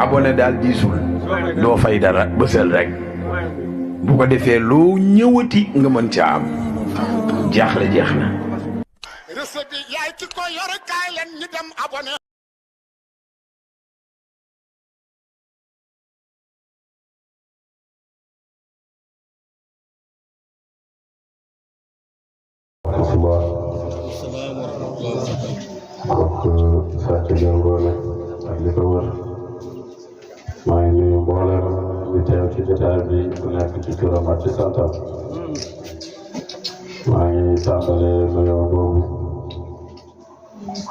abonné daal diisul doo fay dara bësal rek bu ko defee loo ñëwati nga mën ca am jaaxle jeex na. recette bi yaay ki ko yor kaay leen ñu dem abonné. Sàcc Ngoone ak li ko wër maa ngi nuyu mboolem di teew ci jotaay bi ku nekk ci turam ak ci santam maa ngi tàmbalee nuyoo boobu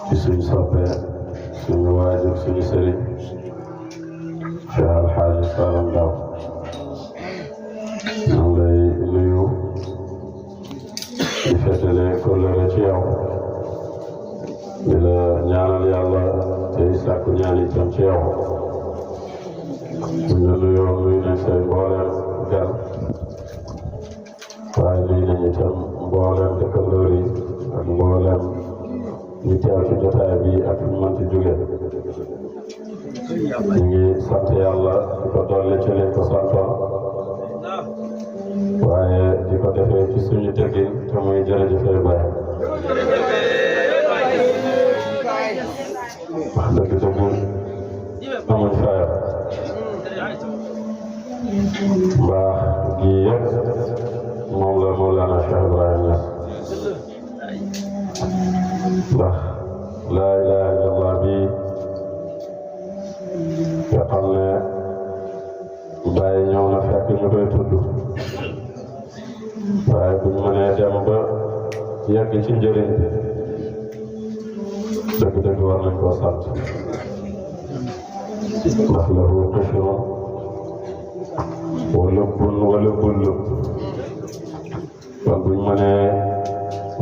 ci suñu soppe suñu waajur suñu sëriñ Cheikh Alxaaji Salam Ndaw maa ngi lay nuyu di fetale kóllëre ci yow di la ñaanal yàlla tey sàkku ñaan itam ci yow ñu la nuyoo nuyu nañ say mbooleem gan waaye nuyu nañ itam mbooleem dëkkandoor yi ak mbooleem ñu teew ci jotaay bi ak ñu mënti jóge ñu ngi sant yàlla di ko dolli ci liñ ko santoon waaye di ko defee ci suñu teggin te muy jërëjëfee Baay wax dëgg amuñ fayam mbaax gi yëpp moom la Mawlana Cheikh Ibrahim Niass ndax laa ilaha illallah bi nga xam ne Baay ñëw na fekk ñu koy tudd waaye buñ mënee dem ba yegg ci njëriñ dëgg-dëgg war nañ koo sant ndax lahu qishrun wa lubbun wa lubbul lubb kon buñ mënee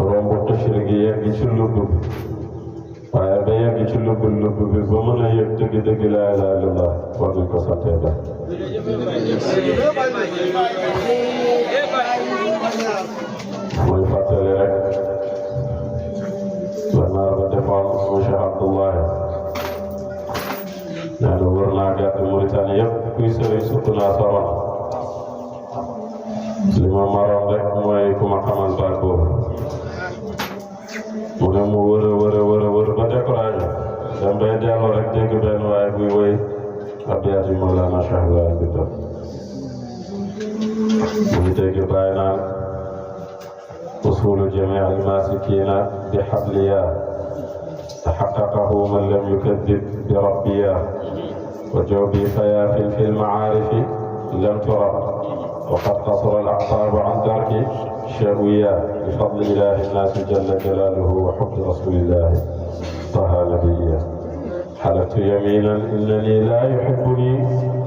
romb qishr gi yegg ci lubb bi waaye ba yegg ci lubbul lubb bi ba mën a yegg dëgg-dëgg laa ilaaha illallah war nañ ko santee ba mooy fàttali rek la naar ba defoon mu Cheikh Abdullahi nee na wër naa gàtt Mauritanie yëpp kuy sëriñ sukk naa soron li ma maroon rek mooy ku ma xamal baat boobu mu ne mu wër ba découragé dem bay dellu rek dégg benn waaye buy woy abyaat yi Mawlana Cheikh Ibrahim bi doon mu ngi dégg bàyyi naan أصول جميع الماسكين بحبليا تحققه من لم يكذب بربيا وجوبي فيافل في المعارف لم ترى وقد قصر الأعصاب عن ترك شاويا بفضل إله الناس جل جلاله وحب رسول الله طه نبيا حلفت يمينا إنني لا يحبني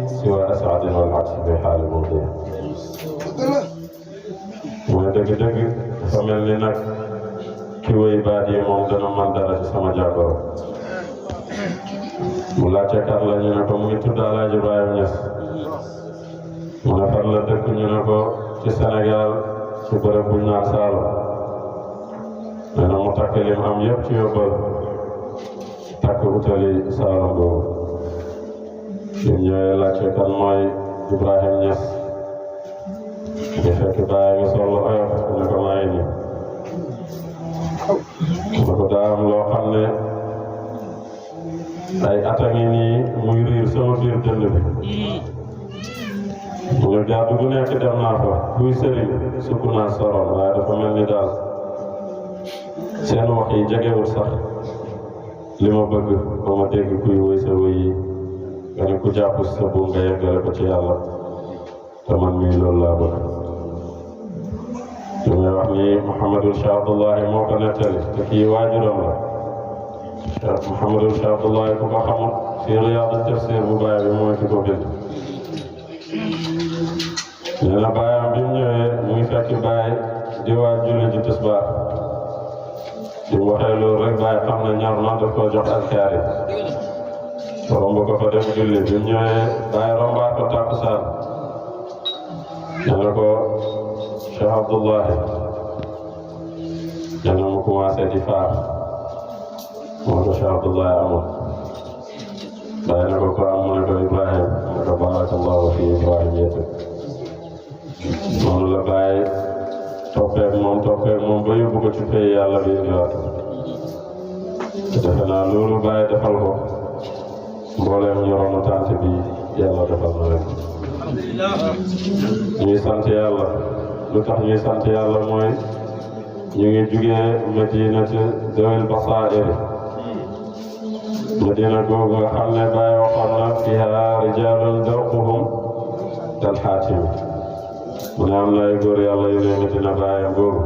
سوى أسعد والعكس بحال مضيع mu ne dëgg-dëgg dafa mel ni nag ki wéy baat yi moom dana man dara ci sama jàngoro mu laajte kat la ñu ne ko mu ngi tudd Alaaji Ibrahima Niass mu ne fan la dëkk ñu ne ko ci Sénégal ci bërëb bu ñu naan Saalum nee na mu takk lim am yëpp ci yóbbal takk utali Saalum boobu lim ñëwee laajte kan mooy Ibrahima Niass di fekk Baay ngi sol oyof ne ko maa ngi nii ne ko daa am loo xam ne ay at a ngi nii muy riir sama biir dënn bi mu ne jàddu gu nekk dem naa fa kuy sëriñ sukk naa soron waaye dafa mel ni daal seen wax yi jegewul sax li ma bëgg ba ma dégg kuy woy sa woy yi nga ne ku jàpp sa bu nga yeggale ko ci yàlla te man mii loolu laa bëgg li may wax ni Mouhamadul Cheikh Abdullahi moo ko nettali te kii waajuram la Cheikh Mouhamadul Cheikh Abdullahi ku ko xamul fii Riyaadu tafsir bu Baay bi mooy ki ko bind nee na baayam bi mu ñëwee mu ngi fekk Baay di waaj julli ji tisbaar di mu waxee loolu rek Baay xam ne ñor na daf ko jox azkaar yi romb ko fa dem julli bi mu ñëwee Baay rombaat ko takkusaan nee na ko Cheikh Abdullahi nee na mu commencé di faar moo ko Cheikh Abdullahi amul bàyyi na ko am mu ne ko Ibrahim mu ne ko barakallahu fi Ibrahim yéete noonu la bàyyi toppeek moom ba yóbbu ko ci pay yàlla bi indiwaat te defe naa loolu bàyyi defal ko mbooleem ñoroonu tànt bi yàlla defal na leen ñuy sant yàlla lu tax ñuy sant yàlla mooy ñu ngi jugee madinati dawil basaa'ir madina googu nga xam ne bàyyi waxoon na fiha rijaalun darquhum kal xaatim mu ne am na ay góor yàlla yu ne Medina Baye googu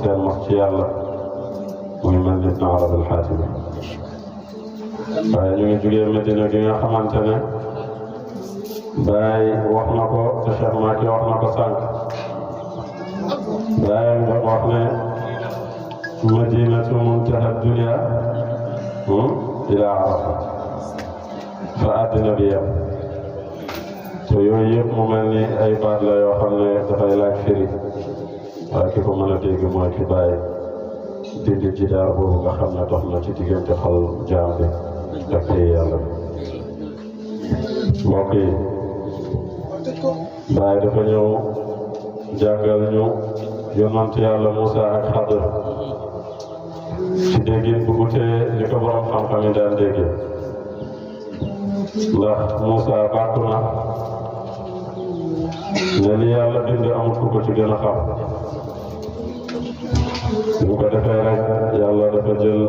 seen wax ci yàlla muy mel ni Ibn Arabi al-Xaatimi waaye ñu ngi jugee Medina gi nga xamante ne Baye wax na ko te Cheikh Macky wax na ko sànq Baye nga wax ne madinatu muntaha dunya ila Arafa fa àddina bi yem te yooyu yëpp mu mel ni ay baat la yoo xam ne dafay laaj firi waaye ki ko mën a dégg mooy ki bàyyi dindi jidaar boobu nga xam ne dox na ci diggante xol jaam bi ak yàlla mbokk yi bàyyi dafa ñëw jàngal ñu yonant yàlla Moussa ak Xadir ci déggin bu utee ni ko borom xam-xam yi daan déggee ndax Moussa bàkku na ne li yàlla bind amut ku ko ci gën a xam bu ko defee rek yàlla dafa jël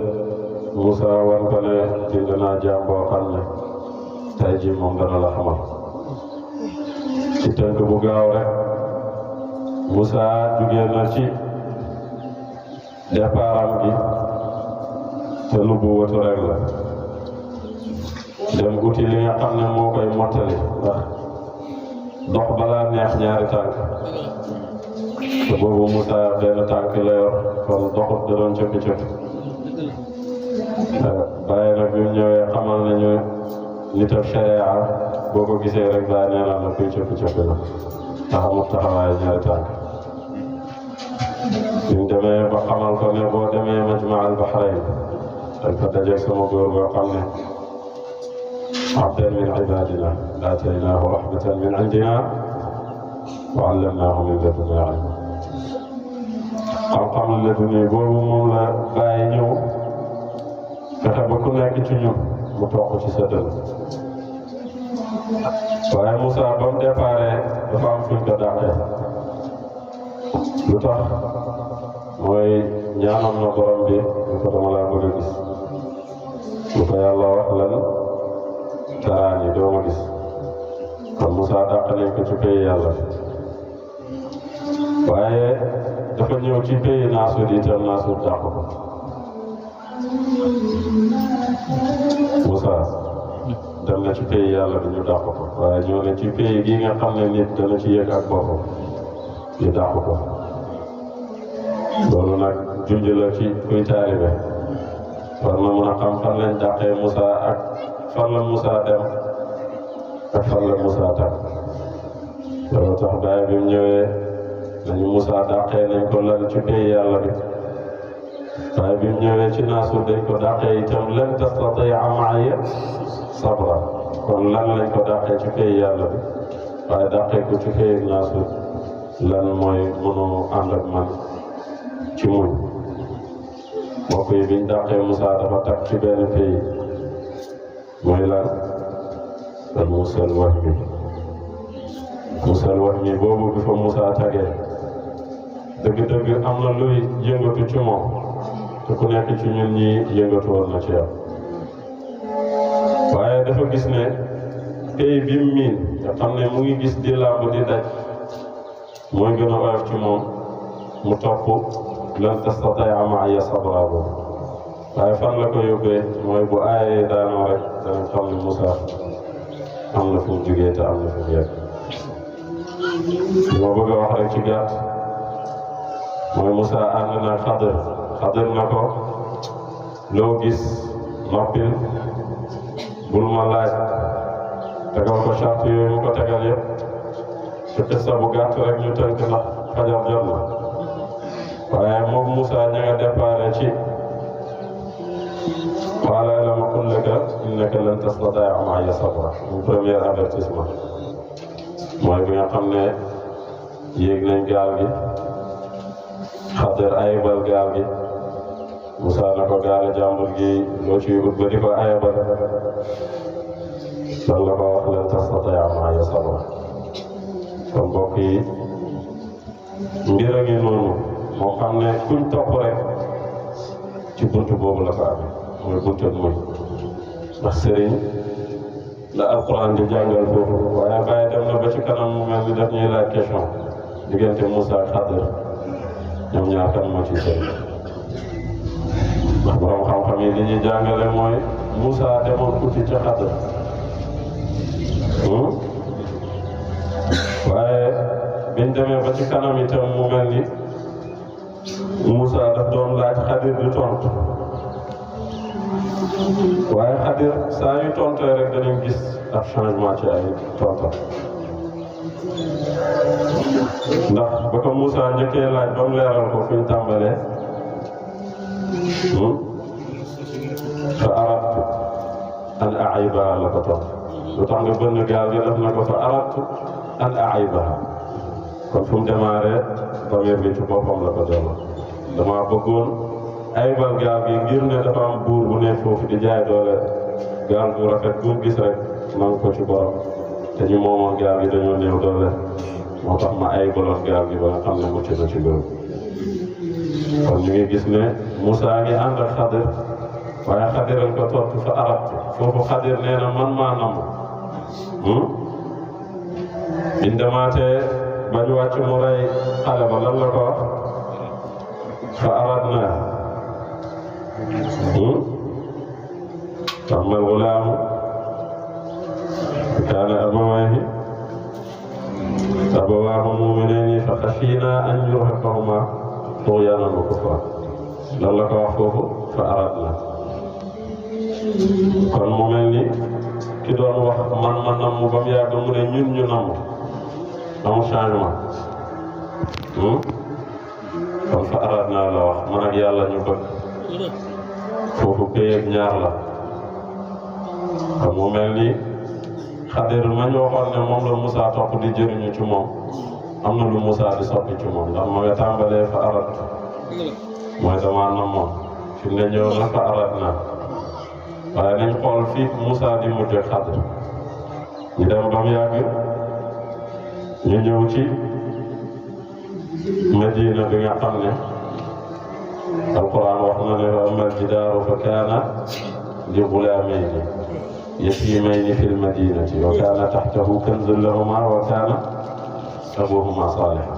Moussa wan ko ne bind naa jaam boo xam ne tey jii moom dana la xamal ci tënk bu gaaw rek Moussa jugee na ci départam gi te nubuwatu rek la dem uti li nga xam ne moo koy mottali ndax dox balaa neex ñaari tànk te boobu Moussa benn tànk la yor kon doxut da doon coppi-coppi bàyyi nag bi mu ñëwee xamal nañu nit ak sharia boo ko gisee rek bàyyi nee naa la kuy coppi-coppi la ndax amut taxawaay ñaari tànk bi mu demee ba xamal ko ne boo demee Majma al Bahrain dañ fa dajeeg sama góor boo xam ne abdan min ibadina aataynaahu rahmatan min indina wa allamnaahu min ladunna ilma xam-xam laduni boobu moom la bàyyi ñëw fexe ba ku nekk ci ñun mu toog ci sa dënn waaye Moussa ba mu déparé dafa am fuñ ko dàqee lu tax mooy ñaanam na borom bi ñu ko dama laa bëgg a gis lu ko yàlla wax lan taraani doo ma gis kon Moussa dàq nañ ko ci pays yàlla waaye dafa ñëw ci pays Naasud itam Naasud dàq ko Moussa dem na ci pays yàlla bi ñu dàq ko waaye ñëw na ci pays gi nga xam ne nit dana ci yëg ak boppam ñu dàq ko loolu nag junj la ci kuy taalibe war na mën a xam fan lañ dàqee Moussa ak fan la Moussa dem ak fan la Moussa tàgg loolu tax Baye bi mu ñëwee nañu Moussa dàqee nañ ko lan ci pays yàlla bi waaye bi mu ñëwee ci Naasud dañ ko dàqee itam lan tastatia maaya sabra kon lan lañ ko dàqee ci pays yàlla bi waaye dàqee ko ci pays Naasud lan mooy mënoo ànd ak man ci muñ mbokk yi biñ dàqee Moussa dafa tag ci benn pays mooy lan al Muusal Wahmi Muusal Wahmi boobu bi fa Moussa tagee dëgg-dëgg am na luy yëngatu ci moom te ku nekk ci ñun ñi yëngatu woon na ci yow waaye dafa gis ne pays bi mu miin nga xam ne mu ngi gis di làmb di daj mooy gën a oyof ci moom mu topp lan tastatia maaya sabra boobu waaye fan la ko yóbbee mooy bu aayee daanoo rek danañ xam ne Moussa am na fu mu jugee te am na fu mu yegg li ma bëgg a wax rek ci gàtt mooy Moussa ànd na Xadir na ko loo gis noppil bul ma laaj tegal ko charte yooyu mu ko tegal yëpp te xissa bu gàtt rek ñu tënk ndax fajar jot na waaye moom Moussa ña nga déparé ci qaala alam aqul laka innaka lan tastati'a ma'iya sabra mu premier avertissement mooy bi nga xam ne yéeg nañ gaal gi Xadir ayibal gaal gi Moussa na ko gaale jàmbur gi loo ciy ut ba di ko ayibal lan la ko wax lan tastati'a ma'iya sabra kon mbokk yi mbir a ngi noonu moo xam ne kuñ topp rek ci buntu boobu la ko amee mooy buntu muñ ndax sëriñ la alquran di jàngal foofu waaye bàyyi dem na ba ci kanam mu mel ni daf ñuy laaj question diggante Moussa ak Xadir ñoom ñaar kan moo ci sëriñ ndax borom xam-xam yi li ñuy jàngale mooy Moussa demoon uti ca Xadir waaye biñ demee ba ci kanam itam mu mel ni Moussa daf doon laaj Xadir di tontu waaye Xadir saa yu tontee rek danañ gis ab changement ci ay tontam ndax ba ko Moussa njëkkee laaj ba mu leeral ko fi ñu tàmbalee fa aradtu an aibaha la ko tontu lu tax nga bënn gaal gi def na ko fa aradtu an aibaha kon fu mu démarré bamir bi ci boppam la ko delloo dama bëggoon ayibal gaal gi ngir ne dafa am buur bu ne foofu di jaay doole gaal bu rafet bu mu gis rek nangu ko ci borom te ñu moomoon gaal gi dañoo néew doole moo tax ma ayibaloon gaal gi ba nga xam ne mucc na ci loolu kon ñu ngi gis ne Moussa ngi ànd ak Xadir waaye Xadir lañ ko tontu fa arabtu foofu Xadir nee na man maa namm biñ demaatee ba ñu wàcc mu rey xale ba lan la ko wax fa aradna فأما الغلام كان أبواه مؤمنين فخشينا أن يرهقهما طغيانا وكفرا lan la ko wax foofu fa aradna kon mu mel ni ki doon wax man ma namm ba mu yàgg mu ne ñun ñu namm amul changement kon fa aradna la wax man ak yàlla ñu bëgg foofu béyeeg ñaar la kon mu mel ni Xadir ma ñu waxoon ne moom la Moussa topp di jëriñu ci moom am na lu Moussa di soppi ci moom ndax ma nga tàmbalee fa arat mooy dama namoon fi ne ñëw na fa arat naa waaye nañ xool fii Moussa di mujj ak Xadir ñu dem ba mu yàgg ñu ñëw ci Madina bi nga xam ne alquran wax na ne wa ammal jidaaru fa kaana li gulaamayni yatiimayni fil madinati wa kaana taxtahu kanzun lahumaa wa kaana abuuhumaa saalihan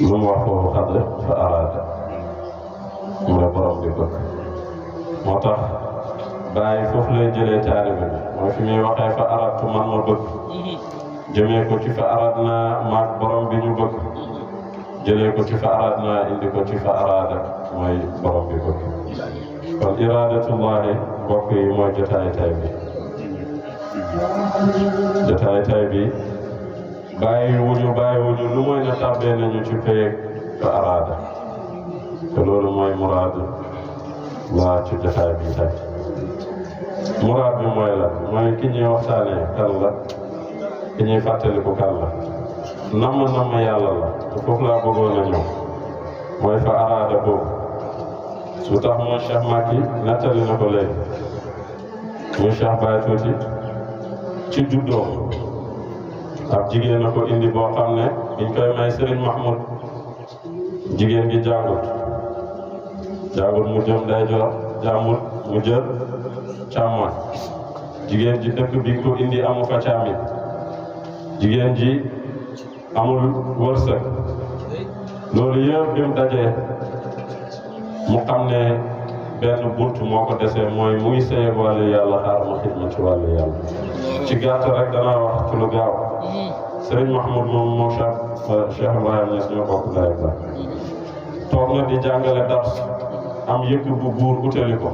lu mu wax foofu Xadir fa araada mu ne borom bi bëgg moo tax bàyyi foofu lay jëlee taalibe bi mooy fi muy waxee fa araadtu man ma bëgg jëmee ko ci fa araadna maag borom bi ñu bëgg jëlee ko ci fa araadna indi ko ci fa araada mooy borom bi bëgg kon iraadatullahi mbokk yi mooy jotaay tay bi bàyyi wuñu lu mooy ne tàbbee nañu ci péyeg fa araada te loolu mooy muraadu laa ci jotaay bi tay muraad bi mooy la mooy ki ñuy waxtaanee kan la ki ñuy fàttaliku kan la namm yàlla la te foofu laa bëggoon a ñëw mooy fa araada boobu su tax mooy Cheikh Macky nettali na ko léegi muy Cheikh Baye Tuuti ci juddoo ak jigéen na ko indi boo xam ne biñ koy may Serigne Mahmoud jigéen gi jàngut mu jëm ndeyjoor jàmbut mu jël càmmoñ jigéen ji dëkk bi ko indi amu fa càmmi jigéen ji amul wërsëg loolu yëpp bi mu dajee mu xam ne benn bunt moo ko desee mooy muy sëy ak wàllu yàlla xaar ma xidma ci wàllu yàlla ci gàtt rek danaa wax ci lu gaaw Serigne Mahmoud moom moo Cheikh Ibrahima Niass ñoo bokk ndey ak baay toog na di jàngale dars am yëkk bu buur utali ko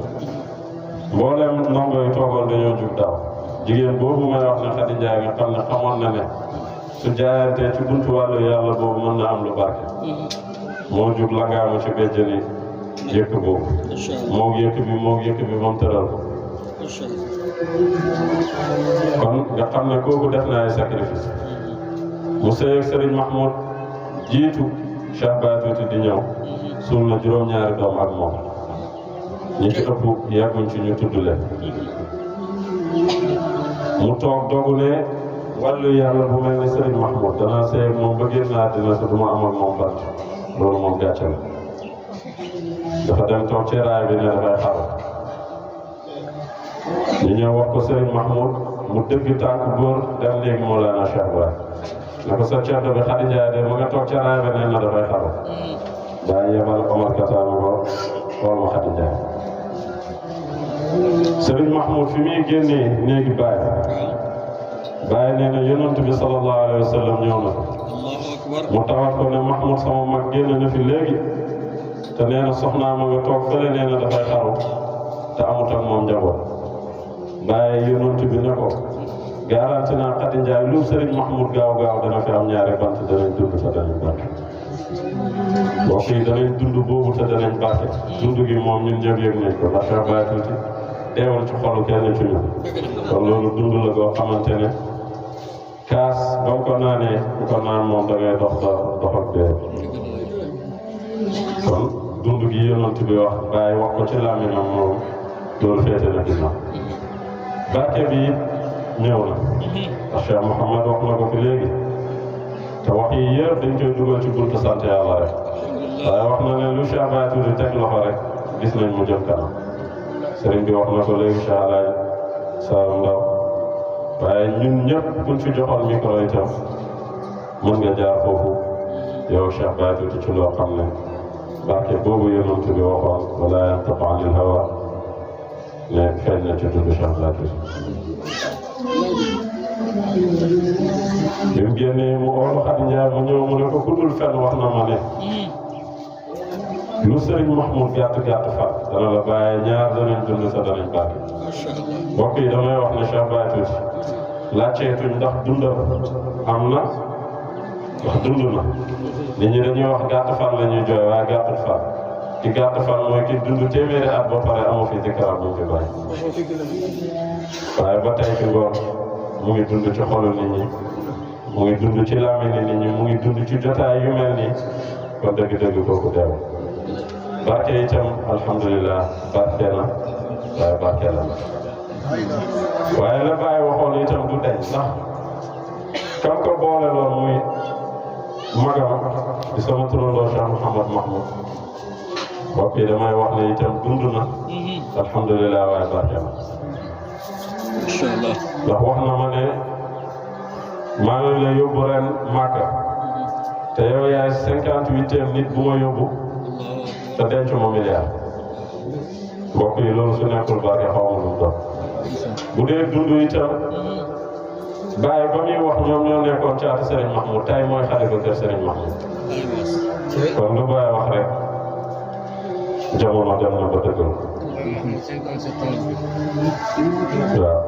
mboolem ndongo yi toogoon dañoo jug daaw jigéen boobu may wax ne Xadi Njaay nga xam ne xamoon na ne su jaayantee ci buntu wàllu yàlla boobu mën na am lu barke moo jug langaamu ci béjjëni yëkk boobu moog yëkk bi moom tëral ko kon nga xam ne kooku def na ay sacrifice mu sëy ak Serigne Mahmoud jiitu Cheikh Baye Tuuti di ñëw suul na juróom-ñaari doom ak moom ñi ci ëpp yàgguñ ci ñu tudd leen mu toog dogu ne wàllu yàlla bu mel ni Serigne Mahmoud danaa sëy ak moom ba génn àddina te du ma am ak moom bant loolu moom gàcce la dafa dem toog ci raay bi ne dafay xaru ñu ñëw wax ko Serigne Mahmoud mu dëgg tànk góor dem léegi Mawlana Cheikh Baye ne ko sa ceddo bi Khady Ndiaye de mu nga toog ca raay bi ne na dafay xaru daa yebal Omar Kataama ko xool ma Khady Ndiaye Serigne Mahmoud fi muy génnee néegi Baye nee na yonent bi sallallahu alayhi wa sallam ñëw na ko mu tawat ko ne Mahmoud sama mag génn na fi léegi te nee na soxnaa ma nga toog fële nee na dafay xaru te amut ak moom njaboot Baye yonent bi ne ko garanti naa Khady Ndiaye lu Serigne Mahmoud gaaw dana fi am ñaari bant danañ dund te danañ barke mbokk yi danañ dund boobu te danañ barke dund gi moom ñun ñëpp yëg nañ ko ndax Cheikh Baye Tuuti teewul ci xolu kenn ci ñun kon loolu dund la goo xamante ne kaas ba ko naanee ku ko naan moom da ngay dox ak dee kon dund gi yonent bi wax Baye wax ko ci làmmiñam moom loolu féete na ginnaaw barke bi ñëw na ndax Cheikh Mouhamad wax na ko fi léegi te wax yi yëpp dañ koy dugal ci buntu sant yàlla rek waaye wax na ne lu Cheikh Baye Tuuti teg loxo rek gis nañ mu jëm kanam sëriñ bi wax na ko léegi Cheikh Alaaj Saaru Ndaw waaye ñun ñëpp buñ fi joxoon micro itam mën nga jaar foofu yow Cheikh Baye Tuuti ci loo xam ne barke boobu yonent bi waxoon wala yantiqu anil hawa ne feeñ na ci dundu Cheikh Baye Tuuti bi mu génnee mu oolu Khady Ndiaye mu ñëw mu ne ko ku dul fenn wax na ma ne lu Serigne Mahmoud gàtt fan dana la bàyyi ñaar danañ dund sa danañ barke mbokk yi damay wax ne Cheikh Baye Tuuti laajteetuñ ndax dundam am na ndax dund na nit ñi dañuy wax gàtt fan la ñuy jooy waaye gàttul fan ki gàtt fan mooy ki dund téeméeri at ba pare amu fi dikkaram mu fi bàyyi waaye ba tey ci ngoon mu ngi dund ci xolu nit ñi mu ngi dund ci làmmiñu nit ñi mu ngi dund ci jotaay yu mel nii kon dëgg-dëgg kooku deew barke itam alhamdulilah barke na waaye barke la waaye la Baye waxoon itam du deñ ndax kam ko boole loon muy magam di sama turandoo Cheikh Mouhamad Mahmoud mbokk yi damay wax ne itam dund na alhamdulilah waaye barke na ndax wax na ma ne maa ngi la yóbbu ren Màkka te yow yaay 58e nit bu ma yóbbu te denc ma milliard mbokk yi loolu su nekkul barke xaw ma lu doon bu dee dund itam Baye ba muy wax ñoom ñoo nekkoon caatu Serigne Mahmoud tay mooy xalifa kër Serigne Mahmoud kon lu Baye wax rek jamono dem na ba dëggal waaw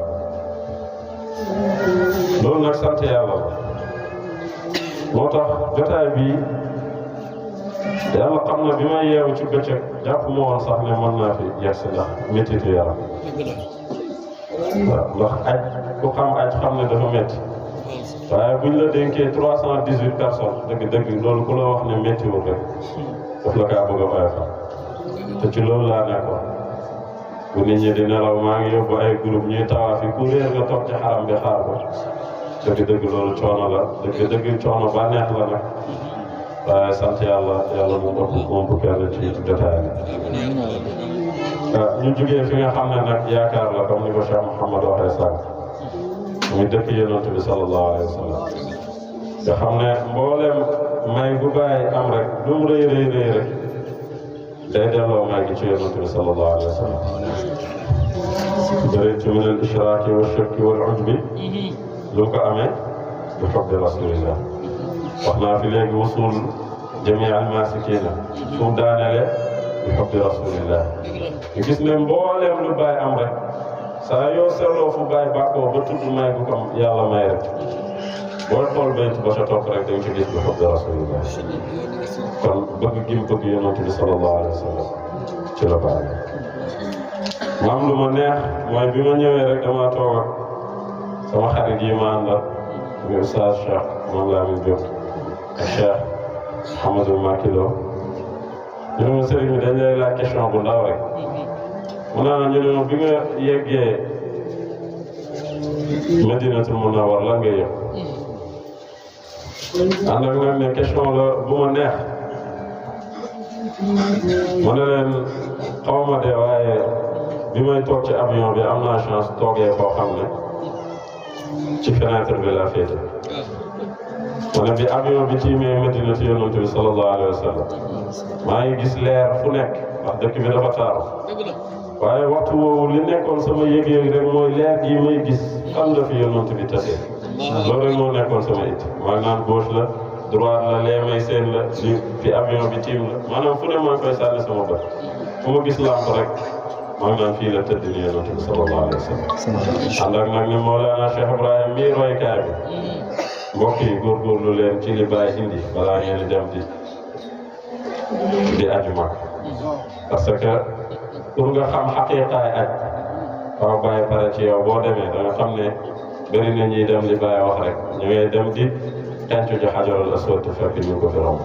loolu nag sant yàlla moo tax jotaay bi yàlla xam na bi may yeewu ci bëccëg jàpp ma woon sax ne mën naa fi yegsi ndax méttitu yaram waaw ndax aj ku xam aj xam ne dafa métti waaye buñ la dénkee 318 personnes dëgg-dëgg loolu ku la wax ne méttiwul rek daf la kaa bëgg a oyofal te ci loolu laa nekkoon bu nit ñi di nelaw maa ngi yóbbu ay groupe ñuy tawaafi ku réer nga toog ci xaram bi xaar ko dëgg-dëgg loolu coono la dëgg-dëgg coono bànneex la nag waaye sant yàlla moom bu kenn ci jotaay bi ñu jógee fi nga xam ne nag yaakaar la comme ni ko Cheikh Mouhamad waxee sànq muy dëkk yonent bi sallallahu alayhi wa sallam nga xam ne mboolem may bu Baye am rek lu mu rëy rëy rek day delloo may gi ci yonent bi sallallahu alayhi wa sallam daritu min al ishraaki wa shirki wal ujbi lu ko amee bi hubbi rasulillah wax naa fi léegi wusul jamii al masikina fu mu daaneele bi hubbi rasulillah ñu gis ne mbooleem lu Baye am rek saa yoo seetloo fu Baye bàkkoo ba tudd may bu ko yàlla may rek booy xool bayt ba ca topp rek da nga ci gis bi xubbi rasulillah kon bëgg gi mu bëgg yonent bi sallallahu alayhi wa sallam ci la baal maam lu ma neex mooy bi ma ñëwee rek dama toog ak sama xarit yi ma àndal muy Oustaz Cheikh moom laa mi jóg ak Cheikh Hamadou Makilo ñu ne ma sëriñ bi dañ lay laaj question bu ndaw rek mu naa ñu ne ma bi nga yeggee Madinatul Munawwar lan nga yëg ànd ak nag ne question la bu ma neex ma ne leen xaw ma de waaye bi may toog ci avion bi am naa chance toogee koo xam ne ci fenêtre bi laa féete ma ne bi avion bi tiimee Madina ci yonent bi sallallahu alayhi wa sallam maa ngi gis leer fu nekk ndax dëkk bi dafa taaru waaye waxtu woowu li nekkoon sama yëg-yëg rek mooy leer gi may gis xam la fi yonent bi tase loolu rek moo nekkoon sama it maa ngi naan gauche la droite la lee may seen la li fi avion bi tiim la maanaam fu ne maa ngi koy sànni sama bët fu ma gis lamp rek maa ngi naan fii la tëdd ni yonent bi sallallahu alayhi wa sallam ànd ak nag ni Mawlana Cheikh Ibrahim mii roykaay bi mbokk yi góorgóorlu leen ci li Baay indi balaa ngeen di dem di aju mag parce que pour nga xam xaqiiqaay aj waaw bàyyi pare ci yow boo demee da nga xam ne bëri na ñuy dem li Baay wax rek ñu ngay dem di xencu ji xajarul aswad fekk ñu ko fi romb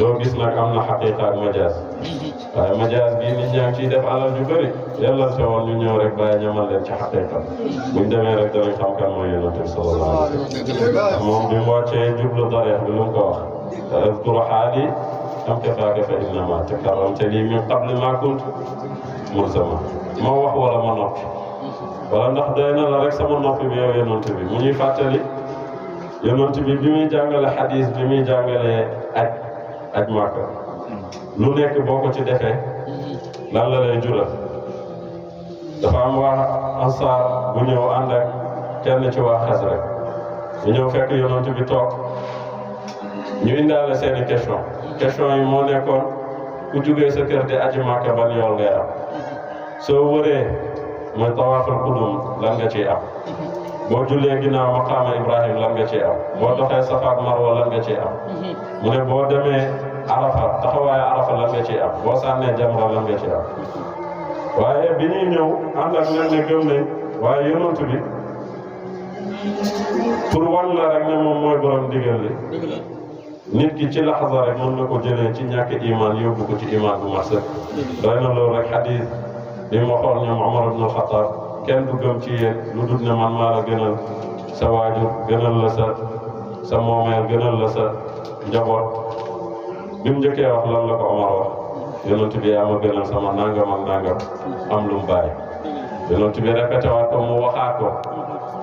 loo gis nag am na xaqiiqa ak majaas waaye majaas bii nit ñaa ngi ciy def alal ju bëri yàlla te woon ñu ñëw rek Baay ñamal leen ci xaqiiqa buñ demee rek danañ xam kan mooy yonent bi sallallahu alayhi wa sallam moom bi mu wàccee jublu dareex bi lu mu ko wax azkuru xaali am kafaaka fa innama takarramta lii min qabli ma kuntu mulzama moo wax wala ma noppi wala ndax doy na la rek sama noppi bi yow yonent bi mu ñuy fàttali yonent bi bi muy jàngale xadis bi muy jàngale aj Màkka lu nekk boo ko ci defee lan la lay jural dafa am waa Ansaar bu ñëw ànd ak kenn ci waa Xasraj ñu ñëw fekk yonent bi toog ñu indaale seeni question yi moo nekkoon ku jugee sa kër di aji Màkka ban yool ngay am soo wëree mooy tawaaful qudum lan nga ciy am boo jullee ginnaaw maqaama Ibrahim lan nga ciy am boo doxee Safa ak Marwa lan nga ciy am mu ne boo demee Arafa taxawaaye Arafa lan nga ciy am boo sànnee jamra lan nga ciy am waaye bi ñuy ñëw ànd ak nag ne gëm nañ waaye yonent bi pour wan la rek ne moom mooy borom digal li nit ki ci laxasa rek mën na ko jëlee ci ñàkk iman yóbbu ko ci iman bu mat sëkk doy na loolu rek xadis bi ma xool ñoom Omar ibn Khattab kenn du gëm ci yéen lu dul ne man maa la gënal sa waajur gënal la sa moomeel gënal la sa njaboot bi mu njëkkee wax lan la ko Omar wax yonent bi yaa ma gënal sama nangam ak nangam am lu mu bàyyi yonent bi répété waat ko mu waxaat ko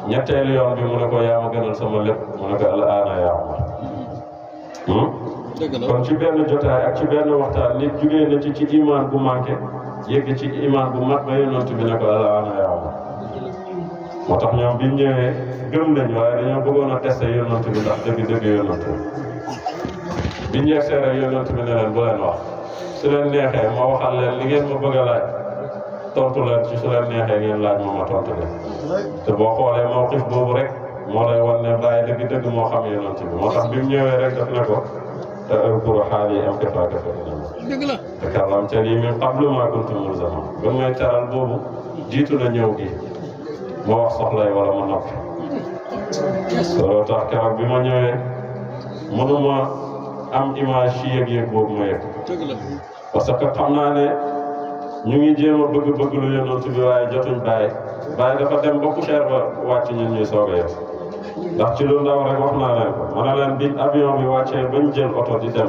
ñetteelu yoon bi mu ne ko yaa ma gënal sama lépp mu ne ko al aana yaa Omar kon ci benn jotaay ak ci benn waxtaan nit jugee na ci iman bu manqué yegg ci iman bu mat ba yonent bi ne ko al aana yaa Omar moo tax ñoom biñ ñëwee gëm nañ waaye dañoo bëggoon a testé yonent bi ndax dëgg yonent bi biñ yegsee rek yonent bi ne leen bu leen wax su leen neexee ma waxal leen li ngeen ma bëgg a laaj tontu leen ci su leen neexee ngeen laaj ma tontu leen te boo xoolee mawqif boobu rek moo lay wan ne bàyyi dëgg moo xam yonent bi moo tax bi mu ñëwee rek def na ko te azkuru xaali am kafaaka fa innama takarramta lii min qablu ma kuntu mulzama ba may taral boobu jiitu na ñëw gi ma wax soxlay wala ma noppi looloo tax keroog bi ma ñëwee mënuma am image ci yëg-yëg boobu ma yëg parce que xam naa ne ñu ngi jéem a bëgg lu yonent bi waaye jotuñ bàyyi dafa dem ba poussière ba wàcc ñun ñuy soog a yegg ndax ci lu ndaw rek wax naa leen ko ma ne leen bi avion bi wàccee bañ jël oto di dem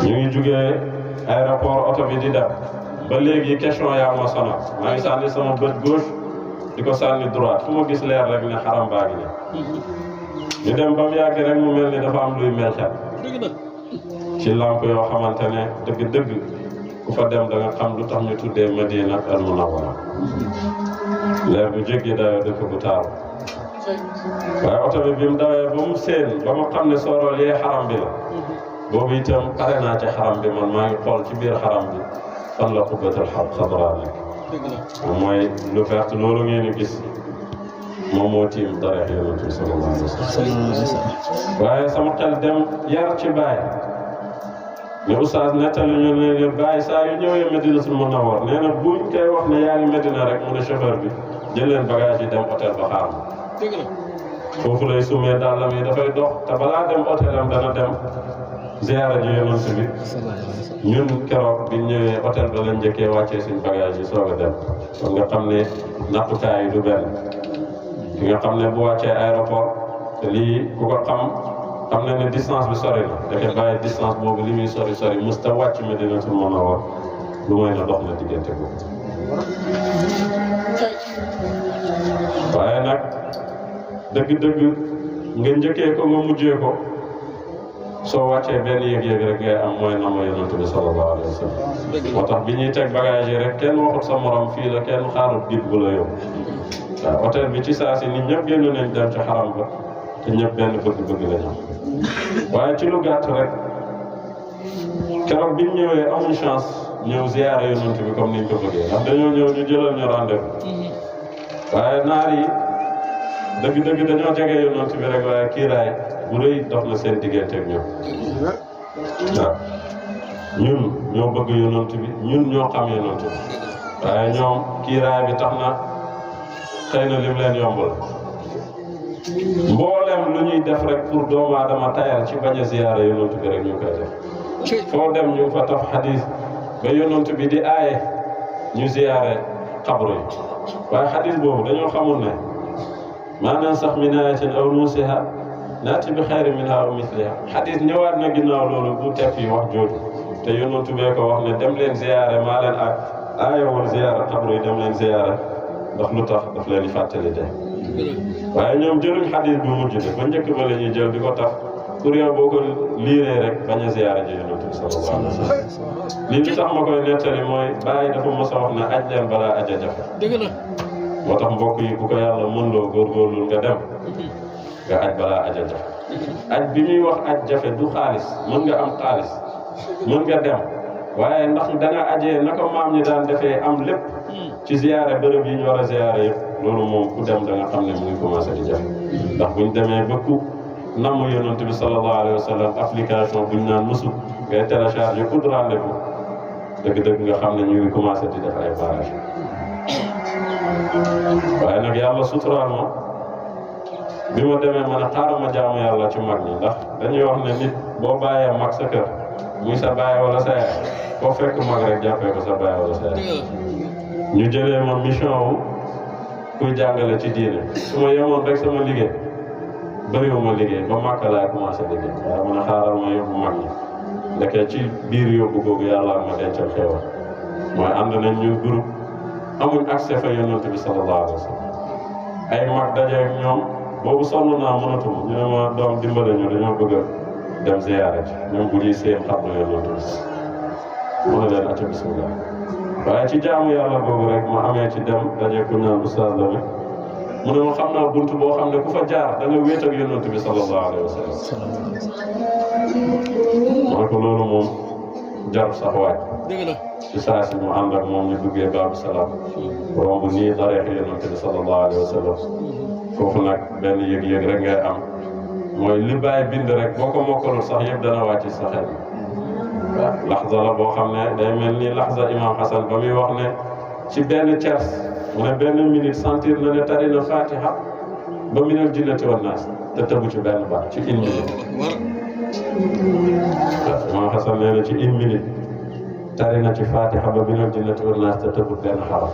ñu ngi jugee aéroport oto bi di dem ba léegi question yaa ma sonal maa ngi sànni sama bët gauche di ko sànni droite fu ma gis leer rek ne xaram baa ngi ñu dem ba mu yàgg rek mu mel ni dafa am luy mel xel ci lamp yoo xamante ne dëgg ku fa dem da nga xam lu tax ñu tuddee Madina al Munawwara leer bu jéggi dayoo dëkk bu taaru waaye oto bi mu dawee ba mu seen ba ma xam ne soorool yee xaram bi la boobu itam pare naa ci xaram bi man maa ngi xool ci biir xaram bi fan la xubbatul xadra nekk mooy lu vert loolu ngeen di gis moom moo tiim dara yonent bi sallallahu alayhi wa sallam waaye sama xel dem yar ci Baye ne oustaz nettali ñu ne Baye saa yu ñëwee Medinatul Munawwar nee na buñ koy wax ne yaa ngi Medina rek mu ne chauffeur bi jël leen bagage yi dem hôtel ba xaar ma foofu lay sumee dàllam yi dafay dox te balaa dem hôtelam dana dem ziyaara ji yonent bi ñun keroog biñ ñëwee hôtel ba lañ njëkkee wàccee suñ bagage yi soog a dem kon nga xam ne nattukaay yi du benn ki nga xam ne bu wàccee aéroport te lii ku ko xam na ne distance bi sori na dafay bàyyi distance boobu li muy sori sori mës ta wàcc Medinatul Munawwar lu mooy na dox na diggante boobu waaye nag dëgg-dëgg nga njëkkee ko nga mujjee ko soo wàccee benn yëg-yëg rek ngay am mooy nama yonent bi sallallahu alayhi wa sallam moo tax bi ñuy teg bagage yi rek kenn waxut sa morom fii la kenn xaarut gid bu la yóbbu waaw hôtel bi ci saa si nit ñëpp génn nañ dem ci xaram ba te ñëpp benn bëgg-bëgg la ñu waaye ci lu gàtt rek keroog biñ ñëwee amuñ chance ñëw ziyaara yonent bi comme niñ ko bëggee ndax dañoo ñëw ñu jëlal ñu rendez-vous waaye naar yi dëgg-dëgg dañoo jege yonent bi rek waaye kiiraay bu rëy dox na seen diggante ak ñoom waaw ñun ñoo bëgg yonent bi ñun ñoo xam yonent bi waaye ñoom kiiraay bi tax na xëy na lim leen yombal mboolem lu ñuy def rek pour doomu aadama tayal ci bañ a ziyaara yonent bi rek ñu koy def foo dem ñu fa taf xadis ba yonent bi di aaye ñu ziyaare xabru yi waaye xadis boobu dañoo xamul ne maanaam sax min aayatin aw nuusiha naati bi xayrin minhaa aw misliha xadis ñëwaat na ginnaaw loolu bu teg yi wax jooju te yonent bee ko wax ne dem leen ziyaare maa leen ak aayawul ziyaara xabru yi dem leen ziyaare ndax lu tax daf leen di fàttali de waaye ñoom jëluñ xadis bu mujj de ba njëkk ba la ñuy jël di ko tax pour yow boo ko liiree rek bañ a ziyaara ji yonent bi sallallahu alayhi wa sallam lii li tax ma koy nettali mooy Baye dafa mos a wax ne aj leen balaa aj a jafe moo tax mbokk yi bu ko yàlla mën loo góorgóorlu nga dem nga aj balaa aj a jafe aj bi muy wax aj jafe du xaalis mën nga am xaalis mën nga dem waaye ndax danga ajee naka maam ñi daan defee am lépp ci ziyaare bërëb yi ñu war a ziyaare yëpp loolu moom ku dem da nga xam ne mu ngi commencé di jafe ndax buñ demee ba ku namm yonent bi sallallahu alayhi wa sallam application buñ naan musu ngay téléchargé coup de rendez-vous dëgg-dëgg nga xam ne ñu ngi commencé di def ay barrage waaye nag yàlla suturaal ma bi ma demee ma ne xaaral ma jaamu yàlla ci mag ñi ndax dañuy wax ne nit boo bàyyee mag sa kër muy sa baay wala sa yaay foo fekk mag rek jàppee ko sa baay wala sa yaay ñu jëlee ma mission wu kuy jàngale ci diine su ma yemoon rek sama liggéey bëriwuma liggéey ba Màkka laay commencé liggéey waaye ma ne xaaral ma yóbbu mag ñi ndeke ci biir yóbbu googu yàlla ma dencal xéewal mooy ànd nañ ñu groupe amuñ accès fa yonent bi sallallahu alayhi wa sallam ay mag dajeeg ñoom boobu sonn naa mënatuma ñu ne ma doom dimbale ñu dañoo bëgg a dem ziyaare ci même bu ñuy séen xam na yonent bi mu ne leen acca bismillah waaye ci jaamu yàlla boobu rek ma amee ci dem dajeeg ku ñaan oustaz la ne mu ne ma xam naa bunt boo xam ne ku fa jaar da nga wéet ak yonent bi sallallahu alayhi wa sallam ma ne ko loolu moom jarul sax waaj ci saa si mu ànd ak moom ñu duggee baabu salaam romb nii dareex yonent bi sallallahu alayhi wa sallam foofu nag benn yëg-yëg rek ngay am mooy li Baay bind rek boo ko mokkalul sax yëpp dana wàcc sa xel waaw laxza la boo xam ne day mel ni laxza imam Hasan ba muy wax ne ci benn tiers mu ne benn minute sentir na ne tari na fatiha ba minal jinnati wan naas te tëbu ci benn baat ci une minute waaw imam Hasan nee na ci une minute tari na ci fatiha ba minal jinnati wan naas te tëbu benn xaraf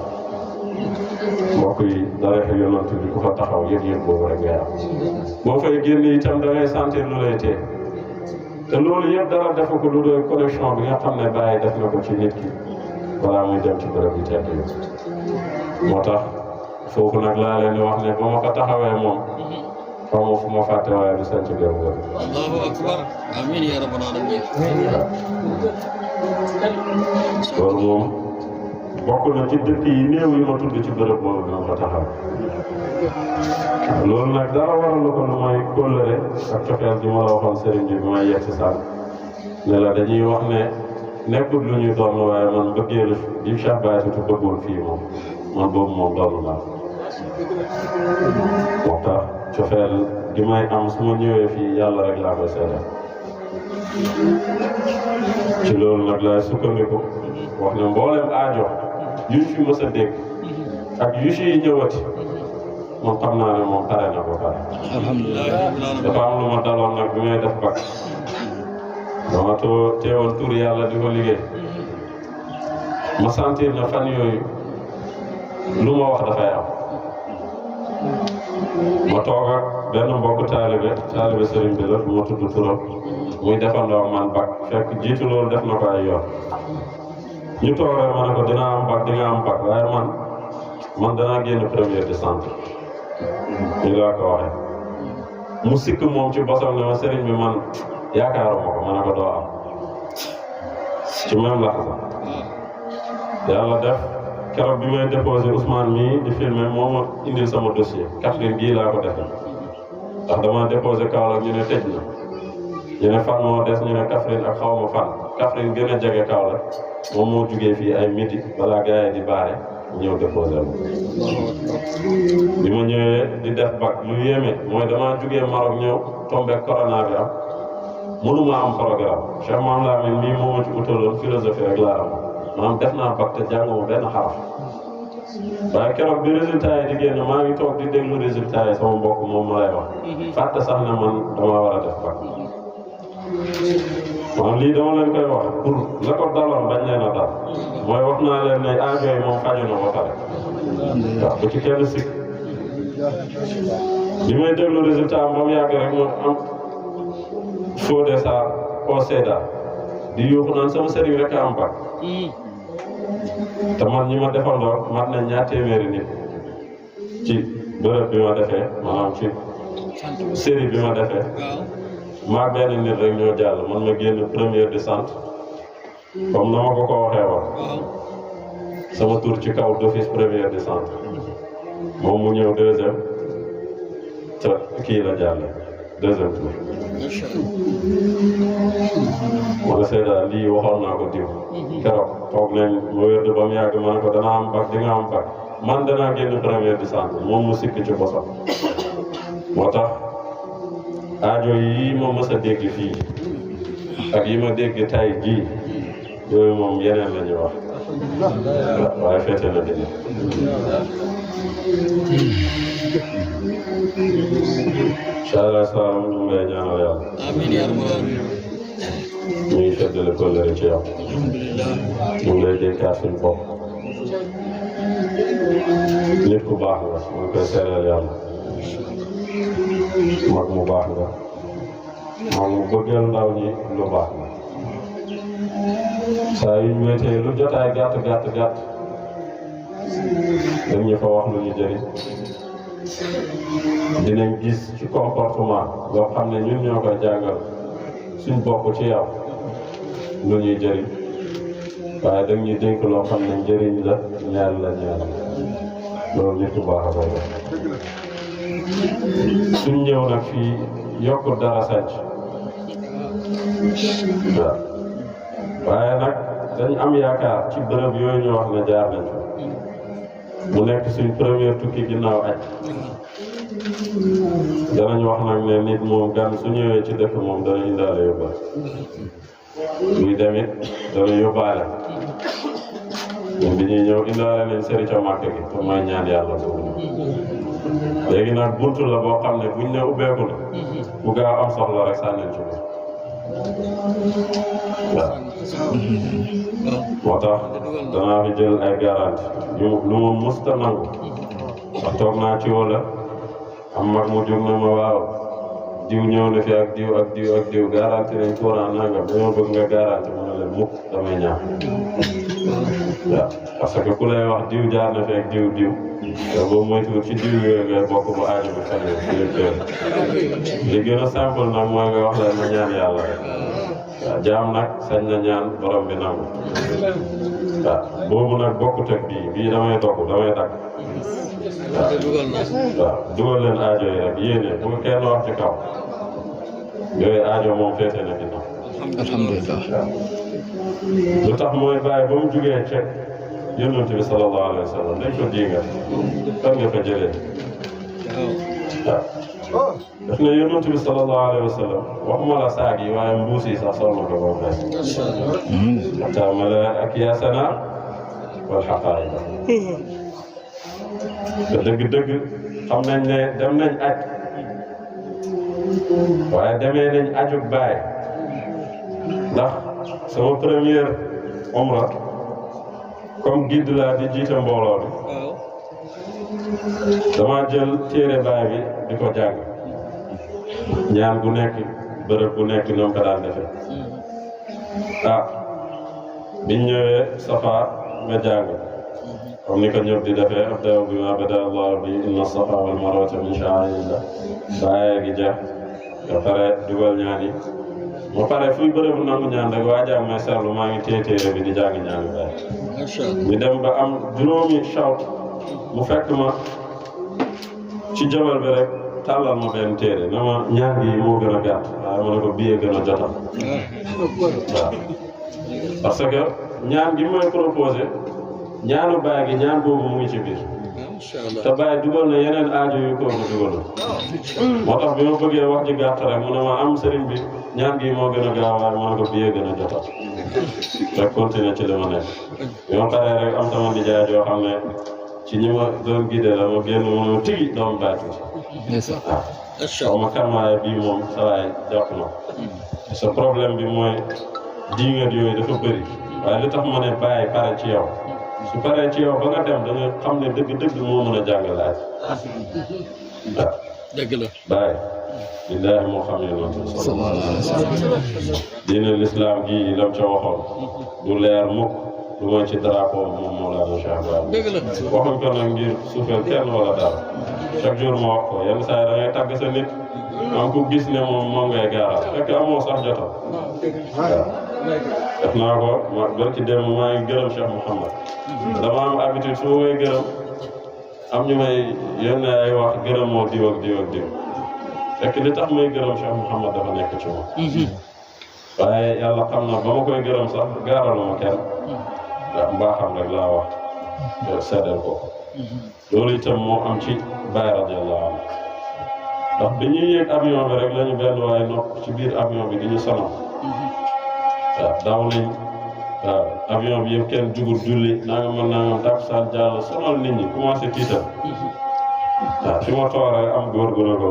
mbokk yi dara yonent bi ku fa taxaw yëg-yëg boobu rek ngay am boo fay génn itam da ngay sentir lu lay tee te loolu yëpp dara defa ko lu doy connexion bi nga xam ne Baye def na ko ci nit ki balaa muy dem ci bërëb yi tedd yi moo tax foofu nag laa leen di wax ne ba ma ko taxawee moom xaw ma fu ma fàtte waaye du sant gërëm gërëm. Allahu akbar amiin yaa rabbal aalamiin. loolu moom bokk na ci dëkk yi néew yi ma tudd ci bërëb boobu bi ma fa taxaw loolu nag dara waral ko lu may kóllëre ak cofeel gi ma la waxoon sëriñ bi may yegg si sànq ne la dañuy wax ne nekkul lu ñuy doon waaye man bëggeelu di Cheikh Baye Tutu bëggoon fii moom man boobu moom doon naa moo tax cofeel gi may am su ma ñëwee fii yàlla rek laa koy seede ci loolu nag laay sukkandiku wax ne mboolem aajo yuñ fi mës a dégg ak yu si ñëwati moom xam naa ne moom pare na ko pare. alhamdulilah. dafa am lu ma daloon nag bi may def bac dama teewoon tur yàlla di ko liggéey ma sentir na fan yooyu lu ma wax dafay am ma toog ak benn mbokk taalibe sëriñ bi la bu ma tudd turam muy defandoo man bac fekk jiitu loolu def na ko ay yoon ñu toog rek ma ne ko dina am bac di nga am bac waaye man danaa génn première de centre ñu laa ko waxee mu sikk moom ci bosam ne ma sëriñ bi man yaakaaruma ko ma ne ko doo am ci même laxasa yàlla def keroog bi may déposé Ousmane mii di filmer moo ma indil sama dossier Kaffrine gii laa ko defee ndax dama déposé Kaolack ñu ne tëj na ñu ne fan moo des ñu ne Kaffrine ak xaw ma fan Kaffrine gën a jege Kaolack moom moo jugee fii ay midi balaa gars yi di baare ñëw déposé ma bi ma ñëwee di def bac lu yéeme mooy damaa jugee Maroc ñëw tombé corona bi am mënuma am programme Cheikh Mame Lamine mii moo ma ci utaloon philosophie rek laa am maanaam def naa bac te jànguma benn xaraf waaye keroog bi résultat yi di génn maa ngi toog di déglu résultat yi sama mbokk moom ma lay wax fàtte sax ne man dama war a def bac maanaam lii dama leen koy wax pour la ko daloon bañ leen a dal mooy wax naa leen ne aajo yi moom faju na ba pare waaw bu ci kenn sikk bi may déglu résultat am ba mu yàgg rek ma am Fodé Sarr au Seda di yuuxu naan sama sëriñ rek a am bac te man ñi ma defandoo mat nañ ñaar téeméeri nit ci bërëb bi ma defee maanaam ci série bi ma defee maa benn nit rek ñoo jàll man ma génn première descente comme na ma ko waxee woon sama tour ci kaw d'office première descente moom mu ñëw deuxième te kii la jàlle deuxième tour ma ne Seyda lii waxoon naa ko diw keroog toog nañ ma wér ba mu yàgg ma ne ko dana am bac di nga am bac man danaa génn première descente moom mu sikk ci bosam moo tax aajo yi ma mës a dégg fii ak yi ma dégg tay jii yooyu moom yeneen la ñuy wax waaye feete na dégg incha allah salaam ñu ngi lay ñaanal yàlla amiin yaa rabbal aalamiin. ñu ngi feddale kóllëre ci yow alhamdulilah. ñu ngi lay dénkaat suñu bopp nit ku baax nga ñu ngi koy seedeel yàlla mag mu baax nga mag mu bëggal ndaw ñi lu baax nga saa yu ñu wéetee lu jotaay gàtt dañ ñu fa wax lu ñu jëriñ dinañ gis ci comportement loo xam ne ñun ñoo koy jàngal suñ bopp ci yow lu ñuy jëriñ waaye dañ ñuy dénk loo xam ne njëriñ la ñeel loolu nit ku baax a koy def suñ ñëw nag fii yokk dara sànc waaw waaye nag dañ am yaakaar ci bërëb yooyu ñu wax ne jaar nañ mu nekk suñ première tukki ginnaaw aj danañ wax nag ne nit moom gan su ñëwee ci dëkk moom dana indaale yóbbaale muy demit dana yóbbaale ñun bi ñuy ñëw indaale nañ sëri ca màkk gi te mooy ñaan yàlla boobu léegi nag buntu la boo xam ne buñ ne ubbeeku na bu gaaw am soxla rek sànneen ci biir waaw moo tax danaa fi jël ay garanti lu ma musta nangu ndax toog naa ci wala am mag mu jóg na ma waaw diw ñëw na fi ak diw garanti nañ courant nangam dañoo bëgg nga garanti ma ne leen mukk damay ñaan waaw parce que ku lay wax diw jaar na fi ak diw te boobu moytuwul ci diw yooyu ngay bokk bu aajo bi fan li gën a simple nag mooy nga wax leen ma ñaan yàlla rek waaw jaam nag sañ na ñaan borom bi nangu waaw boobu nag bokkut ak bii damay dagg waaw dugal leen aajo yi rek yéene bu ko kenn wax ci kaw yooyu aajo moom féete na ginnaaw alhamdulilah. lu tax mooy bàyyi ba mu jugee ceeb yonent bi sallallahu alayhi wa sallam dañ ko diingat fan nga ko jëlee waaw daf ne yonent bi sallallahu alayhi wa sallam waxuma la saag yi waaye mbuus yi sax sol na ko ba fees xataa mala ak yaasana wal xaqaayiq te dëgg-dëgg xam nañ ne dem nañ aj waaye demee nañ ajug baay ndax sama première umra comme guide laa di jiite mbooloo bi dama jël téere baay bi di ko jàng ñaan gu nekk bërëb bu nekk ñoom ko daan defee biñ ñëwee Safa nga jàng comme ni ko ñëpp di defee abda bima bada Allah bi inna Safa wal Marwata min sha'airillah bàyyi gi jeex nga pare dugal ñaan yi ma pare fuy bërëbu nangu ñaan rek waa jàng may seetlu maa ngi téere bi di jàng ñaan bi ñu dem ba am juróomi shawt mu fekk ma ci jabal bi rek tàllal ma benn téere na ma ñaan gi moo gën a gàtt waaye ma ne ko bii gën a jotal waaw parce que ñaan gi mooy proposé ñaanu baay gi ñaan boobu mu ngi ci biir te baay dugal na yeneen aajo yu ko dugal moo tax bi ma bëggee wax ji gàtt rek mu ne ma am sëriñ bi ñaan gi moo gën a gaaw waaye ma ne ko bii gën a jotal rek continuer ci li ma nekk bi ma paree rek am sama nijaay joo xam ne ci ñi ma doon guidé la ma génn ma tigi doomu baay tuuti waaw ma kan waaye bii moom sa waay jàpp na sa problème bi mooy diingat yooyu dafa bëri waaye li tax ma ne bàyyi pare ci yow su paree ci yow ba nga dem da nga xam ne dëgg-dëgg moo mën a jàngale aj waaw dëgg la bàyyi billaahi moo xam ne noonu diine lislaam gi lam ca waxoon du leer mukk du mooy ci drapeau moom moo laa Cheikh Ibrahima waxuñ ko nag ngir suufeel kenn wala dara chaque jour ma wax ko yenn saa yi da ngay tàgg sa nit am ku gis ne moom ngay gaaral fekk amoo sax jotal waaw def naa ko ma barki dem maa ngi gërëm Cheikh Mouhamad dama am habitude su ma koy gërëm am ñu may yónnee ay wax gërëm moo diw ak diw ak diw fekk li tax may gërëm Cheikh Mouhamad dafa nekk ci moom waaye yàlla xam na ba ma koy gërëm sax gaaralu ma kenn mbaaxam rek laa wax seddal ko loolu itam moo am ci Baay radiyallahu anhu ndax bi ñuy yéeg avion bi rek la ñu benn waaye nopp ci biir avion bi di ñu sonal waaw daaw nañ waaw avion bi yëpp kenn jugul julli naa nga mën takkusaan jàll sonal nit ñi commencé tiital waaw fi ma toog rek am góor gu ne ko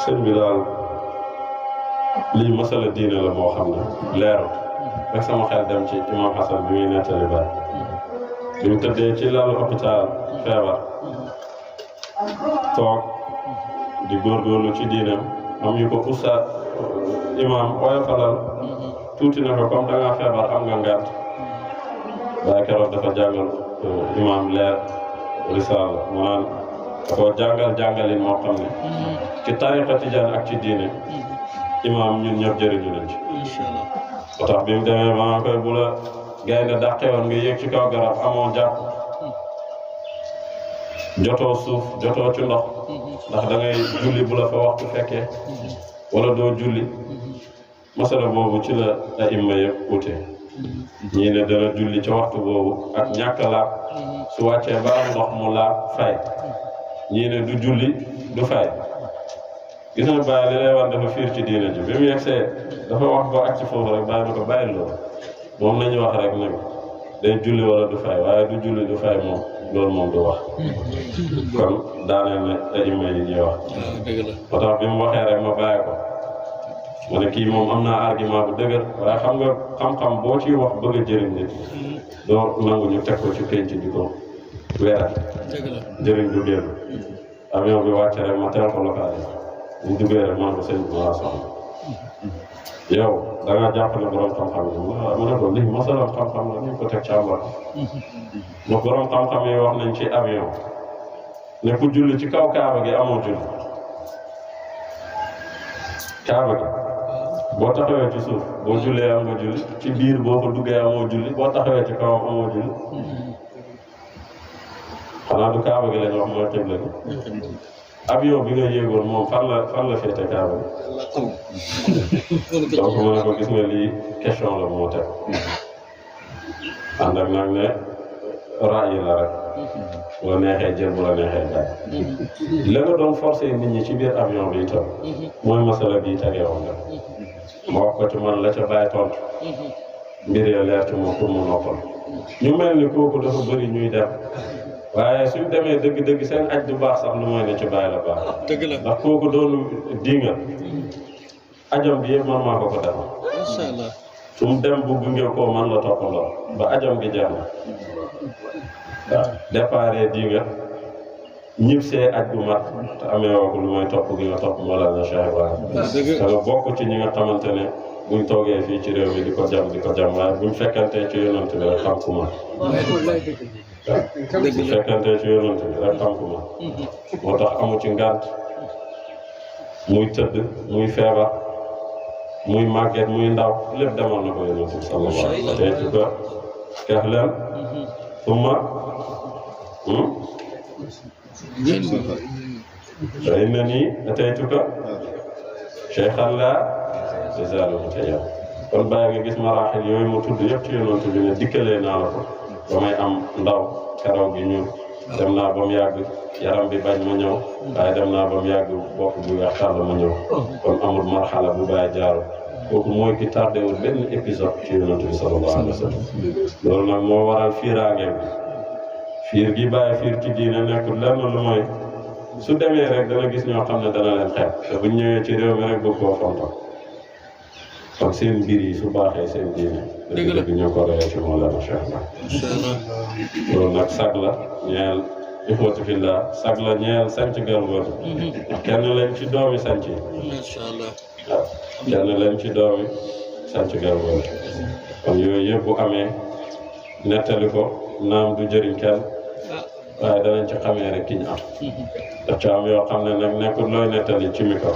sëñ bi daal lii masala diine la moo xam ne leerut rek sama xel dem ci imam Hassan bi muy nettali baay bi mu tëddee ci lalu hôpital feebar toog di góorgóorlu ci diinam am yu ko ustaat imam oyofalal tuuti na ko comme da ngaa feebar am nga ngànt waaye keroog dafa jàngal imam leer risaala maanaam dafa jàngalin moo xam ne ci tariqa tijaan ak ci diine imam ñun ñëpp jëriñu nañ ci moo tax bi mu demee ba nga koy bu la gaynde dàqewoon nga yéeg ci kaw garab amoo jàpp jotoo suuf jotoo ci ndox ndax da ngay julli bu la fa waxtu fekkee wala doo julli masala boobu ci la aimma yëpp ute ñii ne dana julli ca waxtu boobu ak ñàkk laab su wàccee ba am ndox mu laab fay ñii ne du julli du fay gis nga bàyyi li lay war dafa fiir ci diine ji bi mu yegsee dafa wax ba ak ci foofu rek bàyyi na ko bàyyi loolu moom nañu wax rek nag day julli wala du fay waaye du julli du fay moom loolu moom du wax kon daaneel ne aimma yi ñuy wax moo tax bi mu waxee rek ma bàyyi ko ma ne kii moom am naa argument bu dëgër waaye xam nga xam-xam boo ciy wax bëgg a jëriñ nit doo nangu ñu teg ko ci penc di ko weeral jëriñ du génn avion bi wàcce rek ma teel ko local ñu duggee rek man ko sëñ bi laa soxla yow da ngaa jàpp ne borom xam-xam yi mu ne ko lii masalam xam-xam la ñu ko teg càmbar ma borom xam-xam yi wax nañ ci avion ne ku julli ci kaw kaaba gi amoo julli kaaba gi boo taxawee ci suuf boo jullee am nga julli ci biir boo ko duggee amoo julli boo taxawee ci kawam amoo julli xanaa du kaaba gi lañ wax mooy xibla gi avion bi nga yéegoon moom fan la féete kaaba gi donc ma ne ko gis nga lii question la moo teg ànd ak nag ne raay la rek bu la neexee jël bu la neexee jaay la nga doon forcé nit ñi ci biir avion bi itam mooy masala bii tegee woon rek ma wax ko ci man la ca bàyyi tontu mbir ya leer ci moom pour mu noppal ñu mel ni kooku dafa bëri ñuy dem waaye suñ demee dëgg-dëgg seen aj du baax sax lu mooy ne ci bàyyi la baax dëgg la ndax kooku doon dinga ajam bi yëpp man maa ko defal macha allah su mu dem bu gunge ko man la toppandoo ba ajam gi jeex na waaw déparé dinga ñib see aj bu mat te amee woo ko lu mooy topp gi nga topp Mawlana Cheikh Ibrahima te nga bokk ci ñi nga xamante ne buñ toogee fii ci réew mi di ko jam waaye buñ fekkantee ci yonent bi rek xam ku ma bu fekkantee ci yonent bi rek xam ku ma moo tax amu ci ngànt muy tëdd muy feebar muy màgget muy ndaw lépp demoon na ko yonent bi sallallahu alayhi wa sallam tey ko keex leen summa fa innanii ataytuka shaykhan laa yazaalu mutayyan kon bàyyi nga gis maraaxil yooyu mu tudd yëpp ci yonent bi ne dikkalee naa la ko ba may am ndaw karaw gi ñuul dem naa ba mu yàgg yaram bi bañ ma ñëw waaye dem naa ba mu yàgg bopp bi weex tàll ma ñëw kon amul marxala bu bàyyi jaaru kooku mooy ki tardewul benn épisode ci yonent bi sallallahu alayhi wa sallam loolu nag moo waral fiiraange bi fiir gi bàyyi fiir ci diine nekkul lenn lu mooy su demee rek dana gis ñoo xam ne dana leen xeeb te buñ ñëwee ci réew mi rek bëgg koo fonto kon seen mbir yi su baaxee seen diine dëgg ñoo ko royee ci Mawlana Cheikh loolu nag sag la ñeel ixwatu fillah sag la ñeel sanc Galgoor kenn leen ci doomi sanc yi macha allah waaw kenn leen ci doomi sanc Galgoor kon yooyu yëpp bu amee nettali ko naam du jëriñ kenn waaye danañ ci xamee rek ki ñu am daf ci am yoo xam ne nag nekkul looy nettali ci micro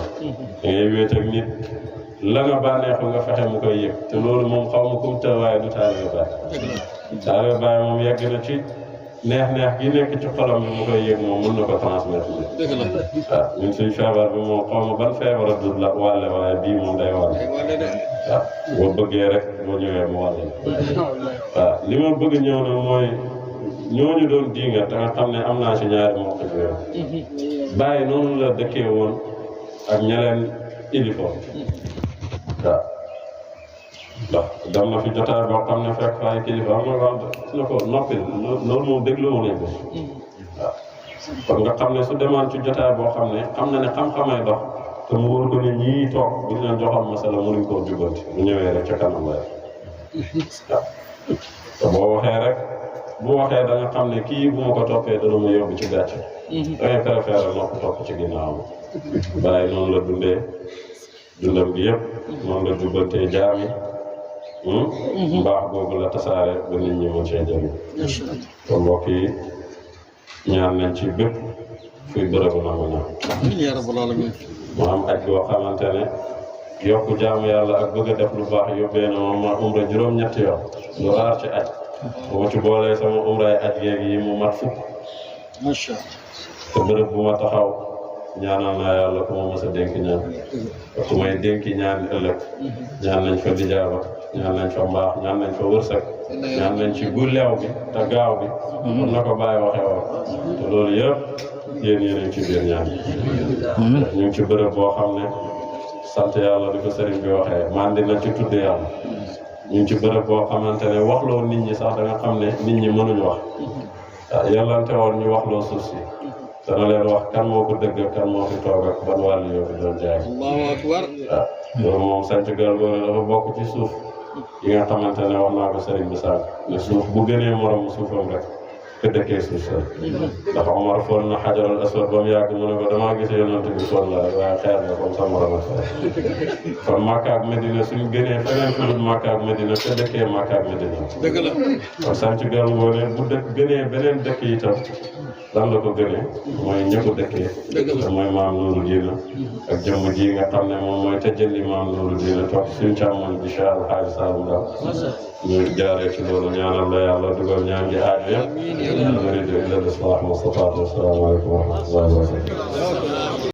da ngay wéet ak nit la nga bànneexu nga fexe mu koy yëg te loolu moom xaw ma kum të waaye du taalibe Baay taalibe Baay moom yegg na ci neex-neex gi nekk ci xolam bi mu koy yëg moom mën na ko transmettre ni waaw ñun suñ feebar bi moom xaw ma ban feebar a dul la wàlle waaye bii moom day wàlle waaw boo bëggee rek boo ñëwee mu wàlle waaw li ma bëgg ñëw na mooy ñooñu doon diinga te nga xam ne am naa ci ñaari moo ko yooyu Baay noonu la dëkkee woon ak ñeleen ilifo waaw ndax dem na fi jotaay boo xam ne fekk faay kilifa am na wax na ko noppil loolu moom déglu mu nañ ko waaw kon nga xam ne su demaan ci jotaay boo xam ne xam na ne xam-xamay dox te mu wóor ko ne ñii toog bu ñu leen joxoon masala mënuñ koo jubanti bu ñëwee rek ca kanam lay waaw te boo waxee rek bu waxee da nga xam ne kii bu ma ko toppee dana ma yóbbu ci gàcce da ngay préféré nopp topp ci ginnaawam Baay noonu la dundee dundam bi yëpp noonu la jubbantee jaami mbaax boobu la tasaare ba nit ñi mën cee jëriñ kon mbokk yi ñaan nañ ci bépp fuy bërëbu nangu ñaan yaa rabbal alamin mu am aj boo xamante ne yokku jaamu yàlla ak bëgg a def lu baax yóbbee na moom ma umra juróom-ñetti yoon lu raar ci aj bu ma ci boolee sama umraay aj léegi yi mu mat fukk macha te bërëb bu ma taxaw ñaanal naa yàlla ku ma mës a dénk ñaan te ku may dénki ñaan ëllëg ñaan nañ fa lijaaba ñaan nañ fa mbaax ñaan nañ fa wërsëg ñaan nañ ci gu leew bi te gaaw bi mun na ko bàyyi waxee woo te loolu yëpp yéen ci biir ñaan ñu ngi ci bërëb boo xam ne sant yàlla di ko sëriñ bi waxee mandi na ci tudd yàlla ñu ngi ci bërëb boo xamante ne waxloo nit ñi sax da nga xam ne nit ñi mënuñ wax waaw yàllante woon ñu waxloo suuf si dana leen wax kan moo ko dëgg kan moo fi toog ak ban wàll yoo fi doon jaay allahu akbar waaw loolu moom sant Galgoor dafa bokk ci suuf yi nga xamante ne wax naa ko sëriñ bi sànq ne suuf bu gënee moromu suufam rek ka dëkkee suuf sa ndax Omar foon na xajaral aswad ba mu yàgg mu ne ko damaa gis yonent bi foon la rek waaye xeer la comme sa morom ak kon Makka ak Medina suñ gënee feneen fu dul Makka ak Medina ka dëkkee Makka ak Medina dëgg la kon sant Galgoor bu dëkk gënee beneen dëkk itam lan la ko gënee mooy ñëpp dëkkee te mooy maam Nuuru Diina ak jëmm ji nga xam ne moom mooy tëjali maam Nuuru Diina toog suñ càmmoñ bi Cheikh Alxaaji Saalum Ndaw ñu jaaree ci loolu ñaanal la yàlla dugal ñaan gi aajo yëpp nuriidu illa l-islaaha ma stata'tu. Assalaamu aleykum wa rahmatullaahi wa barakaatuh.